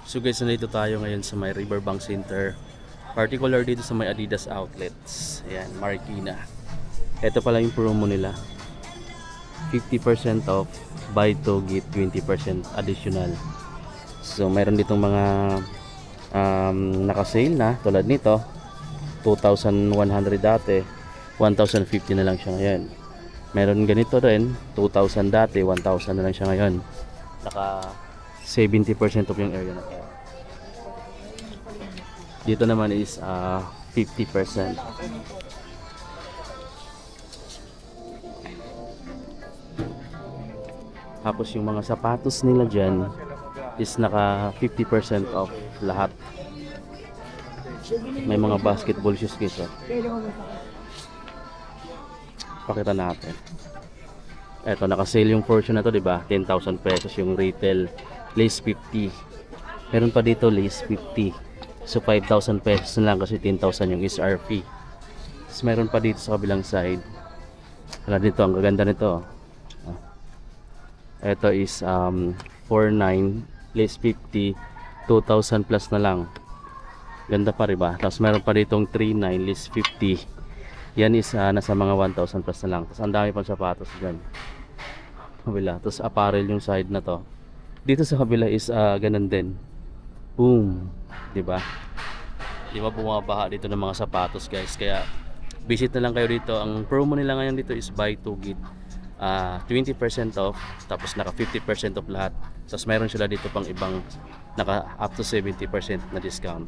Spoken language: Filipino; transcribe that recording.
So guys, nandito tayo ngayon sa may Riverbank Center. Particular dito sa may Adidas outlets. Ayan, Marikina. Ito pala yung promo nila. 50% off, buy 2 get 20% additional. So mayroon ditong mga naka-sale na tulad nito. 2,100 dati, 1,050 na lang siya ngayon. Meron ganito rin, 2,000 dati, 1,000 na lang siya ngayon. Naka 70% of yung area na to. Dito naman is 50%. Tapos yung mga sapatos nila dyan is naka 50% off lahat. May mga basketball shoes guys. Pakita natin. Eto, naka-sale yung portion na to, di ba? 10,000 pesos yung retail. Lace 50. Meron pa dito lace 50. So 5,000 pesos na lang kasi 10,000 yung SRP. Tapos meron pa dito sa kabilang side. Wala dito, ang gaganda nito. Ito is 4,900 lace 50, 2,000 plus na lang. Ganda pa rin ba? Tapos meron pa ditong 3,900 lace 50. Yan is nasa mga 1,000 plus na lang. Tapos ang dami pang sapatos dyan. Kabila. Tapos apparel yung side na to. Dito sa kabila is ganun din. Boom. Diba? Diba bumabaha dito ng mga sapatos guys. Kaya visit na lang kayo dito. Ang promo nila ngayon dito is buy 2 get 20% off. Tapos naka 50% off lahat. Tapos meron sila dito pang ibang naka up to 70% na discount.